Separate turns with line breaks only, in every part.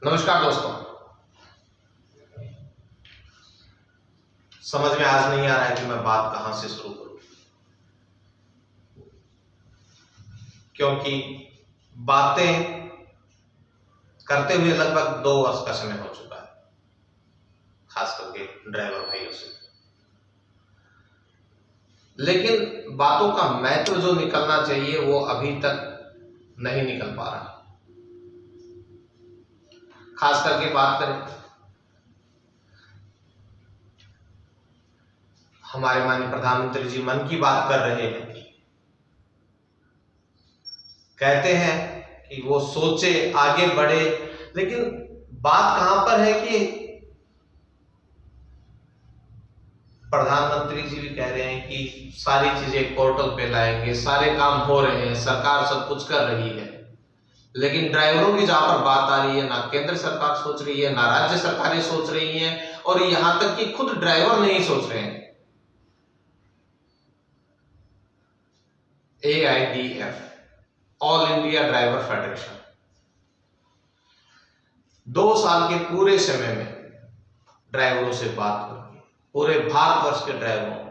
नमस्कार दोस्तों। समझ में आज नहीं आ रहा है कि मैं बात कहां से शुरू करूं, क्योंकि बातें करते हुए लगभग 2 वर्ष का समय हो चुका है, खास करके ड्राइवर भाइयों से। लेकिन बातों का महत्व जो निकलना चाहिए वो अभी तक नहीं निकल पा रहा। खास करके बात करें हमारे माननीय प्रधानमंत्री जी मन की बात कर रहे हैं, कहते हैं कि वो सोचे आगे बढ़े, लेकिन बात कहां पर है कि प्रधानमंत्री जी भी कह रहे हैं कि सारी चीजें पोर्टल पे लाएंगे, सारे काम हो रहे हैं, सरकार सब कुछ कर रही है, लेकिन ड्राइवरों की जहां पर बात आ रही है ना केंद्र सरकार सोच रही है, ना राज्य सरकारें सोच रही हैं, और यहां तक कि खुद ड्राइवर नहीं सोच रहे हैं। AIDF, all India driver federation, 2 साल के पूरे समय में ड्राइवरों से बात करके, पूरे भारतवर्ष के ड्राइवरों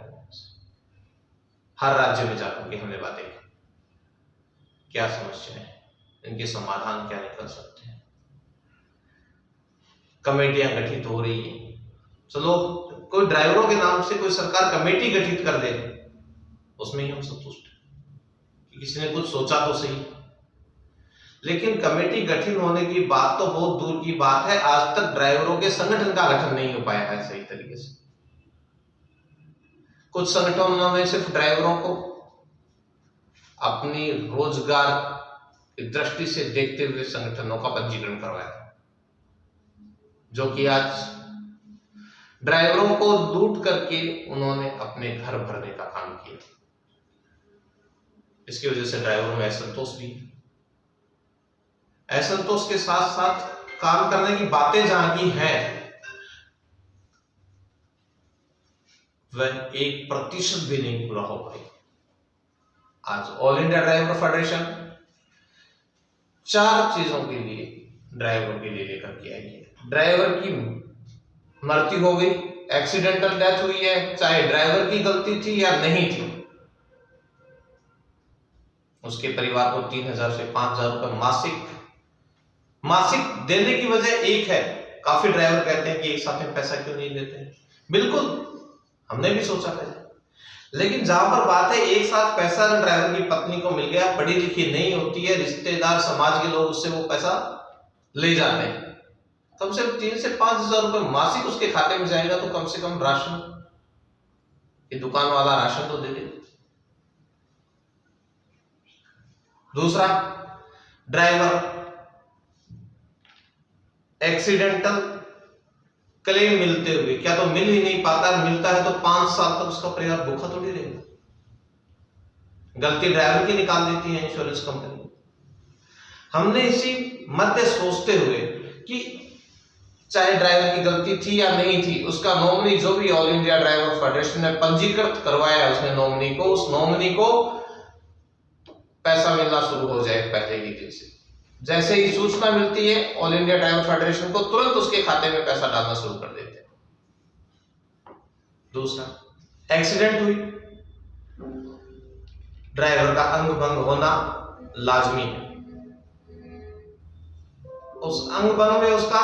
हर राज्य में जाकर के हमने बातें की, क्या समस्या है, इनके समाधान क्या निकल सकते हैं। कमेटियां गठित हो रही है, चलो कोई ड्राइवरों के नाम से कोई सरकार कमेटी गठित कर दे, उसमें ही हम संतुष्ट हैं कि किसी ने कुछ सोचा तो सही। लेकिन कमेटी गठित होने की बात तो बहुत दूर की बात है, आज तक ड्राइवरों के संगठन का गठन नहीं हो पाया है सही तरीके से। कुछ संगठनों ने सिर्फ ड्राइवरों को अपनी रोजगार की दृष्टि से देखते हुए संगठनों का पंजीकरण करवाया, जो कि आज ड्राइवरों को लूट करके उन्होंने अपने घर भरने का काम किया। इसकी वजह से ड्राइवरों में असंतोष भी, असंतोष के साथ साथ काम करने की बातें जहां की हैं वह 1% भी नहीं पूरा हो पाई। आज ऑल इंडिया ड्राइवर फेडरेशन 4 चीजों के लिए ड्राइवर के लिए लेकर के आई है। ड्राइवर की मृत्यु हो गई, एक्सीडेंटल डेथ हुई है, चाहे ड्राइवर की गलती थी या नहीं थी, उसके परिवार को 3000 से 5000 रुपए मासिक देने की वजह एक है। काफी ड्राइवर कहते हैं कि एक साथ में पैसा क्यों नहीं देते हैं, बिल्कुल हमने भी सोचा है, लेकिन जहां पर बात है एक साथ पैसा अगर ड्राइवर की पत्नी को मिल गया, पढ़ी लिखी नहीं होती है, रिश्तेदार समाज के लोग उससे वो पैसा ले जाते हैं, कम से कम 3 से 5000 रुपए मासिक उसके खाते में जाएगा, तो कम से कम राशन की दुकान वाला राशन तो दे दे। दूसरा, ड्राइवर एक्सीडेंटल क्लेम मिलते हुए क्या तो मिल ही नहीं पाता, मिलता है तो 5 साल तक उसका परिवार भूखा थोड़ी रहेगा। गलती ड्राइवर की निकाल देती है इंश्योरेंस कंपनी। हमने इसी मध्य सोचते हुए कि चाहे ड्राइवर की गलती थी या नहीं थी, उसका नॉमिनी जो भी ऑल इंडिया ड्राइवर फेडरेशन ने पंजीकृत करवाया उसने नॉमिनी को, उस नॉमिनी को पैसा मिलना शुरू हो जाए पहले ही दिन से। जैसे ही सूचना मिलती है ऑल इंडिया ड्राइवर फेडरेशन को तुरंत उसके खाते में पैसा डालना शुरू कर देते हैं। दूसरा, एक्सीडेंट हुई, ड्राइवर का अंग भंग होना लाजमी है। उस अंग भंग में उसका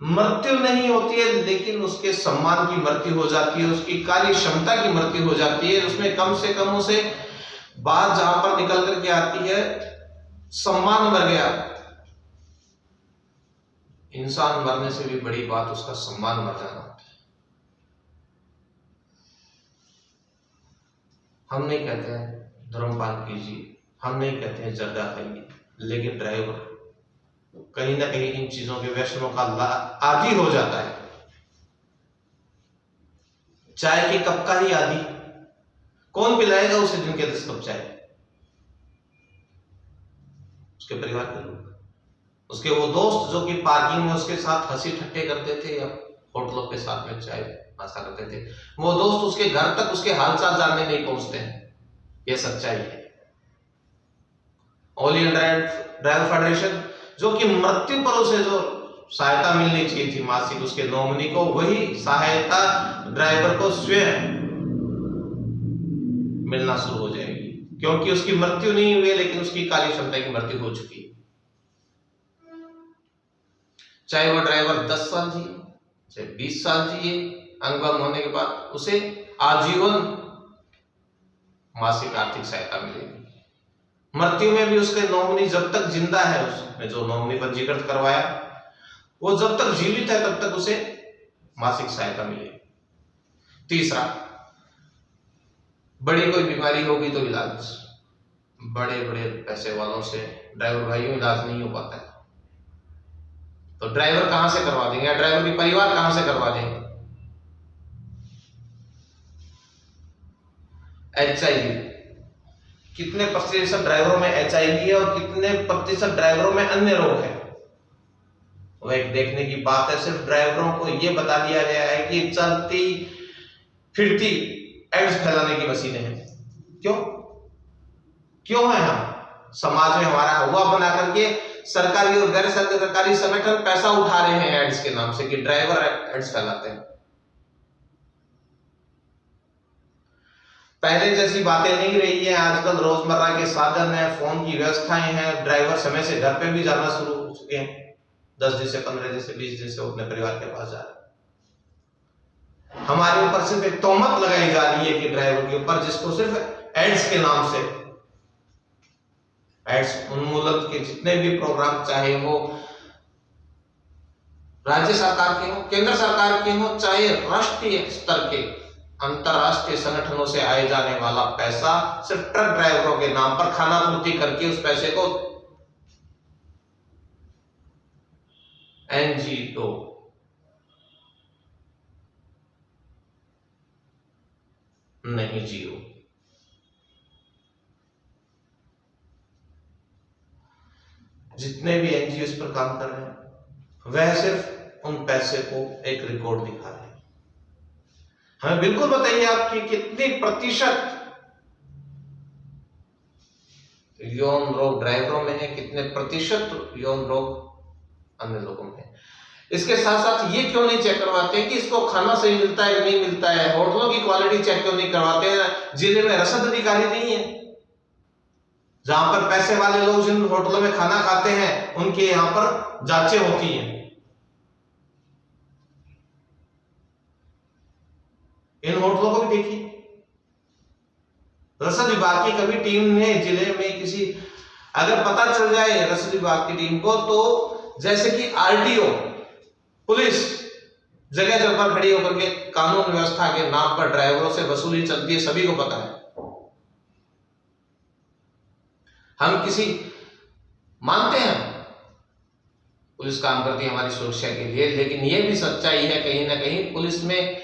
मृत्यु नहीं होती है, लेकिन उसके सम्मान की मृत्यु हो जाती है, उसकी कार्य क्षमता की मृत्यु हो जाती है। उसमें कम से कम उसे बात जहां पर निकल करके आती है, सम्मान मर गया। इंसान मरने से भी बड़ी बात उसका सम्मान मर जाना होता है। हम नहीं कहते हैं धूम्रपान कीजिए, हम नहीं कहते हैं जर्दा खाइए, लेकिन ड्राइवर कहीं ना कहीं इन चीजों के व्यसनों का आदी हो जाता है। चाय के कप का ही आदी, कौन पिलाएगा उसे दिन के 10 कप चाय? उसके परिवार के लोग, उसके वो दोस्त जो कि पार्किंग में उसके साथ हंसी ठट्टे करते थे या होटलों के साथ में चाय नाश्ता करते थे, वो दोस्त उसके घर तक उसके हालचाल जानने नहीं पहुंचते हैं। ये सच्चाई है। ऑल इंडिया ड्राइवर फेडरेशन जो कि मृत्यु पर उसे जो सहायता मिलनी चाहिए थी मासिक उसके नॉमिनी को, वही सहायता ड्राइवर को स्वयं मिलना शुरू हो जाएगी, क्योंकि उसकी मृत्यु नहीं हुई लेकिन उसकी कार्य क्षमता की मृत्यु हो चुकी है। चाहे वो ड्राइवर 10 साल जिए, चाहे 20 साल जिए, अंगभंग होने के बाद उसे आजीवन मासिक आर्थिक सहायता मिलेगी। मृत्यु में भी उसके नॉमिनी जब तक जिंदा है, उसने जो नॉमिनी पंजीकृत करवाया वो जब तक जीवित है तब तक उसे मासिक सहायता मिलेगी। तीसरा, बड़ी कोई बीमारी होगी तो इलाज बड़े बड़े पैसे वालों से ड्राइवर भाइयों इलाज नहीं हो पाता है, तो ड्राइवर कहां से करवा देंगे या ड्राइवर की परिवार कहां से करवा देंगे। HIV, कितने प्रतिशत ड्राइवरों में HIV है और कितने प्रतिशत ड्राइवरों में अन्य रोग है, वो एक देखने की बात है। सिर्फ ड्राइवरों को यह बता दिया गया है कि चलती फिरती एड्स फैलाने की मशीनें हैं। क्यों है हम समाज में हमारा हुआ बना करके सरकारी और गैर सरकारी संगठन पैसा उठा रहे हैं एड्स के नाम से कि ड्राइवर एड्स फैलाते हैं। पहले जैसी बातें नहीं रही है, आजकल रोजमर्रा के साधन है, फोन की व्यवस्थाएं हैं, ड्राइवर समय से घर पे भी जाना शुरू हो चुके हैं। 10 दिन से 15 दिन से 20 दिन से वो अपने परिवार के पास जा रहे हैं। हमारे ऊपर सिर्फ एक तोहमत लगाई जा रही है कि ड्राइवर के ऊपर, जिसको सिर्फ एड्स के नाम से, एड्स उन्मूलन के जितने भी प्रोग्राम, चाहे वो राज्य सरकार के हो, केंद्र सरकार के हो, चाहे राष्ट्रीय स्तर के अंतरराष्ट्रीय संगठनों से आए जाने वाला पैसा, सिर्फ ट्रक ड्राइवरों के नाम पर खाना पूर्ति करके उस पैसे को NGO नहीं जियो। जितने भी NGO इस पर काम कर रहे हैं वह सिर्फ उन पैसे को एक रिकॉर्ड दिखा रहे हैं। हमें बिल्कुल बताइए आपकी कितने प्रतिशत यौन रोग ड्राइवरों में है, कितने प्रतिशत यौन रोग अन्य लोगों में। इसके साथ साथ ये क्यों नहीं चेक करवाते कि इसको खाना सही मिलता है नहीं मिलता है, होटलों की क्वालिटी चेक क्यों नहीं करवाते हैं। जिले में रसद अधिकारी नहीं है, जहां पर पैसे वाले लोग जिन होटलों में खाना खाते हैं उनके यहां पर जांचें होती हैं। इन होटलों को भी देखिए, रसद विभाग की कभी टीम ने जिले में किसी, अगर पता चल जाए रसद विभाग की टीम को, तो जैसे कि RTO पुलिस जगह जगह पर खड़ी होकर के कानून व्यवस्था के नाम पर ड्राइवरों से वसूली चलती है, सभी को पता है। हम किसी मानते हैं पुलिस काम करती है हमारी सुरक्षा के लिए, लेकिन यह भी सच्चाई है कहीं ना कहीं पुलिस में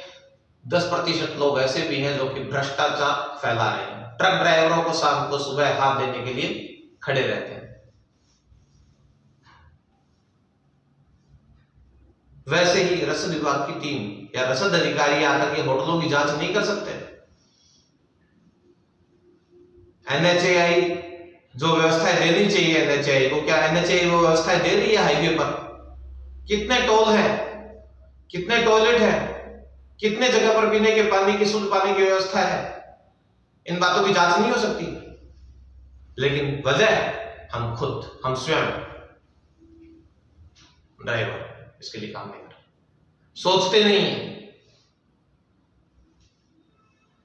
10% लोग ऐसे भी हैं जो कि भ्रष्टाचार फैला रहे हैं। ट्रक ड्राइवरों को शाम को सुबह हाथ देने के लिए खड़े रहते हैं। वैसे ही रसद विभाग की टीम या रसद अधिकारी आकर के होटलों की जांच नहीं कर सकते। NHAI जो व्यवस्थाएं देनी चाहिए NHAI को, क्या NHAI वो व्यवस्थाएं दे रही है हाईवे पर? कितने टोल हैं, कितने टॉयलेट हैं, कितने जगह पर पीने के पानी की शुद्ध पानी की व्यवस्था है? इन बातों की जांच नहीं हो सकती। लेकिन वजह हम स्वयं ड्राइवर इसके लिए काम नहीं कर रहे, सोचते नहीं है।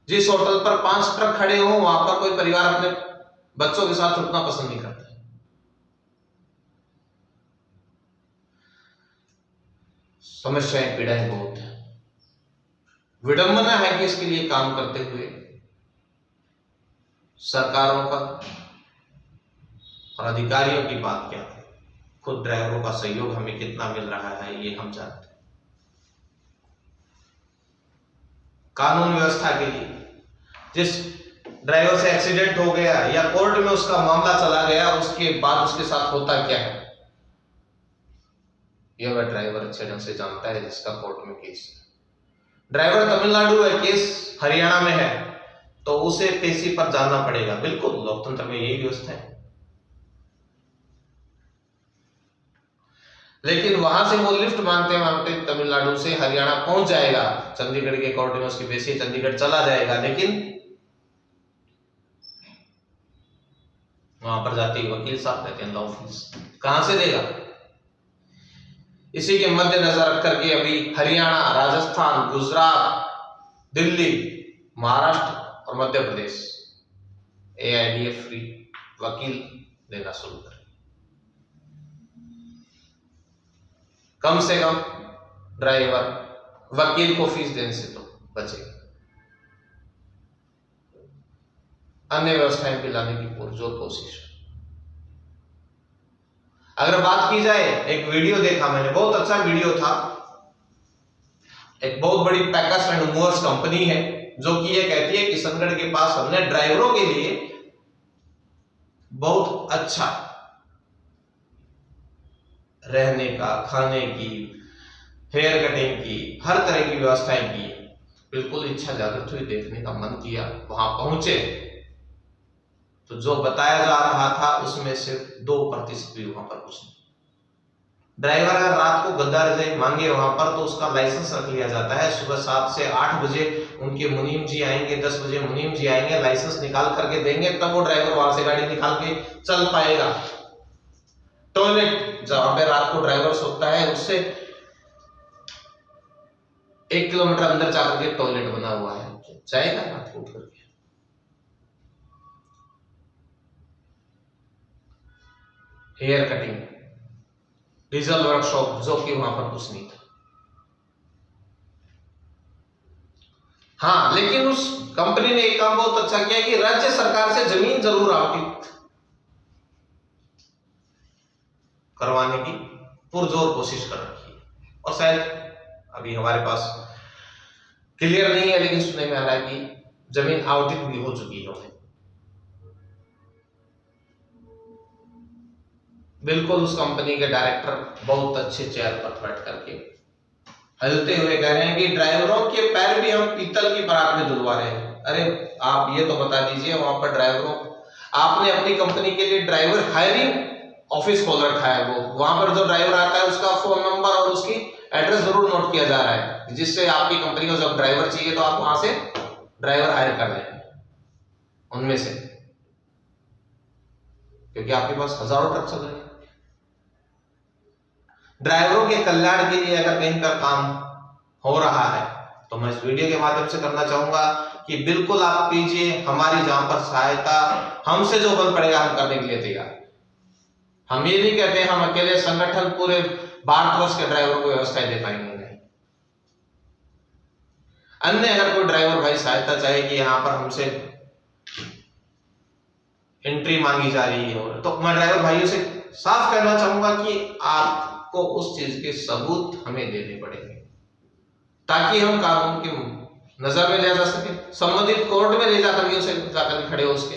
जिस होटल पर 5 ट्रक खड़े हो वहां पर कोई परिवार अपने बच्चों के साथ रुकना पसंद नहीं करता। समस्याएं पीड़ाएं बहुत है। विडंबना है कि इसके लिए काम करते हुए सरकारों का और अधिकारियों की बात क्या है, खुद ड्राइवरों का सहयोग हमें कितना मिल रहा है ये हम जानते हैं। कानून व्यवस्था के लिए जिस ड्राइवर से एक्सीडेंट हो गया या कोर्ट में उसका मामला चला गया, उसके बाद उसके साथ होता क्या है यह वह ड्राइवर अच्छे ढंग से जानता है जिसका कोर्ट में केस है। ड्राइवर तमिलनाडु है, केस हरियाणा में है, तो उसे पेशी पर जाना पड़ेगा। बिल्कुल, लोकतंत्र में यही व्यवस्था है। लेकिन वहां से वो लिफ्ट मांगते मांगते तमिलनाडु से हरियाणा पहुंच जाएगा, चंडीगढ़ के कोर्ट में उसकी बेसी चंडीगढ़ चला जाएगा, लेकिन वहां पर जाते ही वकील साहब कहते हैं लॉ फीस कहां से देगा। इसी के मद्देनजर रख करके अभी हरियाणा, राजस्थान, गुजरात, दिल्ली, महाराष्ट्र और मध्य प्रदेश AIDF फ्री वकील देना शुरू करें। कम से कम ड्राइवर वकील को फीस देने से तो बचेगा। अन्य व्यवस्थाएं भी लाने की पुरजोर कोशिश। अगर बात की जाए, एक वीडियो देखा मैंने, बहुत अच्छा वीडियो था। एक बहुत बड़ी पैकर्स एंड मूवर्स कंपनी है जो कि ये कहती है किशनगढ़ के पास हमने ड्राइवरों के लिए बहुत अच्छा रहने का, खाने की, हेयर कटिंग की, हर तरह की व्यवस्थाएं की। बिल्कुल इच्छा जागृत हुई, देखने का मन किया। वहां पहुंचे तो जो बताया जा रहा था उसमें सिर्फ 2% भी वहां पर कुछ नहीं। ड्राइवर अगर रात को गद्दा रजाई मांगे वहां पर तो उसका लाइसेंस रख लिया जाता है। सुबह 7 से 8 बजे उनके मुनीम जी आएंगे, 10 बजे मुनीम जी आएंगे, लाइसेंस निकाल करके देंगे, तब वो ड्राइवर वहां से गाड़ी निकाल के चल पाएगा। टॉयलेट जहां पे रात को ड्राइवर सोता है उससे 1 किलोमीटर अंदर जाकर के टॉयलेट बना हुआ है, जाएगा रात को उठ करके। हेयर कटिंग, डीजल वर्कशॉप, जो कि वहां पर कुछ नहीं था। हाँ, लेकिन उस कंपनी ने एक काम बहुत अच्छा किया कि राज्य सरकार से जमीन जरूर आवंटित करवाने की पुरजोर कोशिश कर रखी है। और शायद अभी हमारे पास क्लियर नहीं है, लेकिन सुनने में आ रहा है कि जमीन आवंटित भी हो चुकी है उन्हें। बिल्कुल उस कंपनी के डायरेक्टर बहुत अच्छे चेयर पर बैठ करके हलते हुए कह रहे हैं कि ड्राइवरों के पैर भी हम पीतल की परात में धुलवा रहे हैं। अरे आप ये तो बता दीजिए, वहां पर ड्राइवरों, आपने अपनी कंपनी के लिए ड्राइवर हायरिंग ऑफिस खोल रखा है, वो वहां पर जो ड्राइवर आता है उसका फोन नंबर और उसकी एड्रेस जरूर नोट किया जा रहा है, जिससे आपकी कंपनी को जब ड्राइवर चाहिए तो आप वहां से ड्राइवर हायर कर लें उनमें से, क्योंकि आपके पास हजारों ट्रक चल रहे हैं। ड्राइवरों के कल्याण के लिए अगर कहीं का काम हो रहा है तो मैं इस वीडियो के माध्यम से करना चाहूंगा कि बिल्कुल आप कीजिए। हमारी जहां पर सहायता हमसे जो बल पड़ेगा हम करने के लिए तैयार। हम ये नहीं कहते हम अकेले संगठन पूरे भारतवर्ष के ड्राइवर को व्यवस्थाएं दे पाएंगे, नहीं। अन्य अगर कोई ड्राइवर भाई सहायता चाहे कि यहाँ पर हमसे एंट्री मांगी जा रही है, तो मैं ड्राइवर भाइयों से साफ कहना चाहूंगा कि आपको उस चीज के सबूत हमें देने पड़ेंगे ताकि हम कानून की नजर में ले जा सके, संबंधित कोर्ट में ले जाकर के उसे जाकर खड़े हो उसके।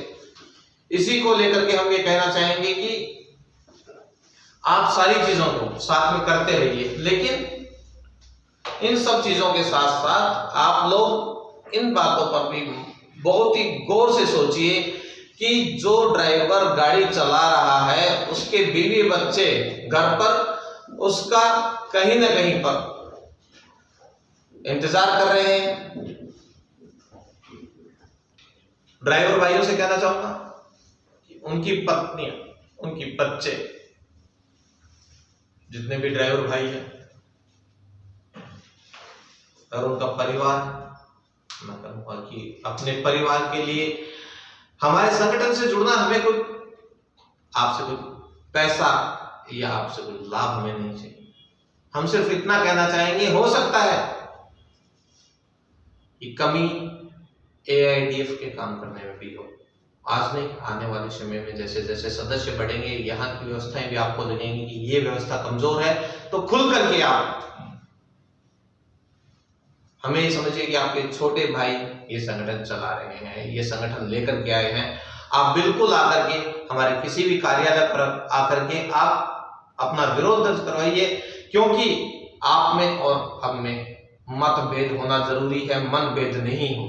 इसी को लेकर के हम ये कहना चाहेंगे कि आप सारी चीजों को साथ में करते रहिए, लेकिन इन सब चीजों के साथ साथ आप लोग इन बातों पर भी बहुत ही गौर से सोचिए कि जो ड्राइवर गाड़ी चला रहा है उसके बीवी बच्चे घर पर उसका कहीं ना कहीं पर इंतजार कर रहे हैं। ड्राइवर भाइयों से कहना चाहूंगा कि उनकी पत्नियां, उनके बच्चे, जितने भी ड्राइवर भाई हैं और उनका परिवार, मैं कहूंगा कि अपने परिवार के लिए हमारे संगठन से जुड़ना, हमें कोई आपसे कोई पैसा या आपसे कोई लाभ हमें नहीं चाहिए। हम सिर्फ इतना कहना चाहेंगे, हो सकता है कि कमी AIDF के काम करने में भी हो, आज नहीं आने वाले समय में जैसे जैसे सदस्य बढ़ेंगे यहाँ की व्यवस्थाएं भी आपको लगेंगी कि ये व्यवस्था कमजोर है, तो खुल करके आप हमें ये समझिए कि आपके छोटे भाई ये संगठन चला रहे हैं, ये संगठन लेकर के आए हैं। आप बिल्कुल आकर के हमारे किसी भी कार्यालय पर आकर के आप अपना विरोध दर्ज करवाइए, क्योंकि आप में और हम में मतभेद होना जरूरी है, मन भेद नहीं हो।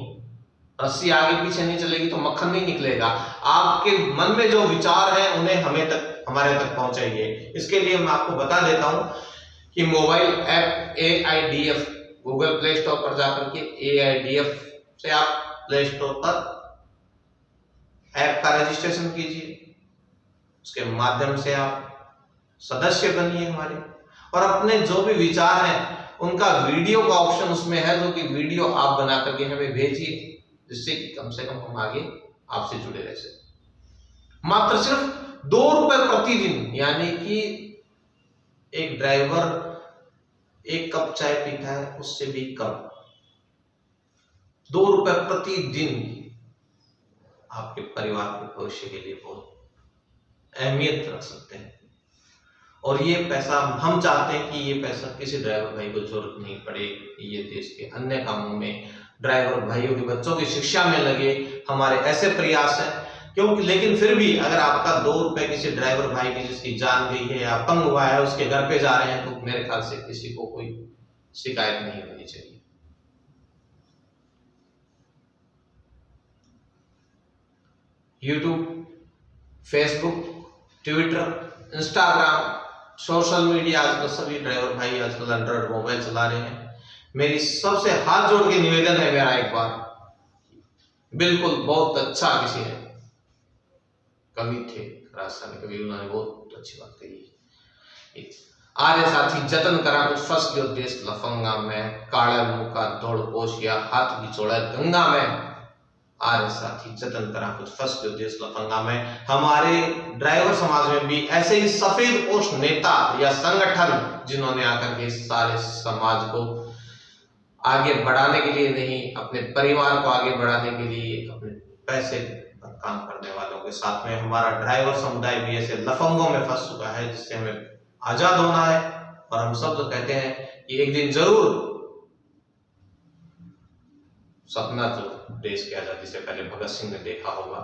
रस्सी आगे पीछे नहीं चलेगी तो मक्खन नहीं निकलेगा। आपके मन में जो विचार है उन्हें हमें तक हमारे तक पहुंचाइए। इसके लिए मैं आपको बता देता हूं कि mobile app AIDF Google play store पर जाकर के AIDF से आप प्ले स्टोर पर ऐप का रजिस्ट्रेशन कीजिए, उसके माध्यम से आप सदस्य बनिए हमारे, और अपने जो भी विचार हैं उनका वीडियो का ऑप्शन उसमें है, जो कि वीडियो आप बना करके हमें भेजिए, जिससे कि कम से कम हम आगे आपसे जुड़े रह सकें। मात्र सिर्फ 2 रुपए प्रतिदिन, यानी कि एक ड्राइवर 1 कप चाय पीता है उससे भी कम, 2 रुपए प्रतिदिन आपके परिवार के भविष्य के लिए बहुत अहमियत रख सकते हैं। और ये पैसा हम चाहते हैं कि ये पैसा किसी ड्राइवर भाई को जरूरत नहीं पड़े, ये देश के अन्य कामों में ड्राइवर भाइयों के बच्चों की शिक्षा में लगे, हमारे ऐसे प्रयास हैं। क्योंकि लेकिन फिर भी अगर आपका 2 रुपए किसी ड्राइवर भाई की जिसकी जान गई है या अपंग हुआ है उसके घर पे जा रहे हैं, तो मेरे ख्याल से किसी को कोई शिकायत नहीं होनी चाहिए। YouTube, Facebook, Twitter, Instagram, social media, आजकल सभी ड्राइवर भाई आजकल एंड्रॉइड मोबाइल चला रहे हैं। मेरी सबसे हाथ जोड़ के निवेदन है मेरा, एक बार बिल्कुल बहुत अच्छा किसी ने कवि थे राजस्थानी कवि, उन्होंने बहुत अच्छी बात कही, आर्य साथी जतन करा कुछ फंस गयो देश लफंगा में, काला मुंह का दौड़ पोशिया हाथ की चौड़ा गंगा में, आर्य साथी जतन करा कुछ फंस गयो देश लफंगा में। हमारे ड्राइवर समाज में भी ऐसे ही सफेद पोस्ट नेता या संगठन जिन्होंने आकर के सारे समाज को आगे बढ़ाने के लिए नहीं, अपने परिवार को आगे बढ़ाने के लिए, अपने पैसे पर काम करने वालों के साथ में हमारा ड्राइवर समुदाय भी ऐसे लफंगों में फंस चुका है, जिससे हमें आजाद होना है। और हम सब तो कहते हैं कि एक दिन जरूर सपना जो देश की आजादी से पहले भगत सिंह ने देखा होगा,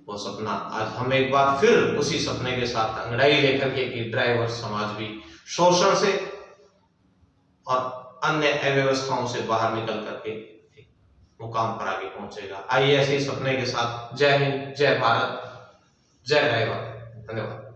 वो सपना आज हम एक बार फिर उसी सपने के साथ अंगड़ाई लेकर के कि ड्राइवर समाज भी शोषण से और अन्य अव्यवस्थाओं से बाहर निकल करके मुकाम पर आगे पहुंचेगा। आइए ऐसे ही सपने के साथ, जय हिंद, जय भारत, जय ड्राइवर। धन्यवाद।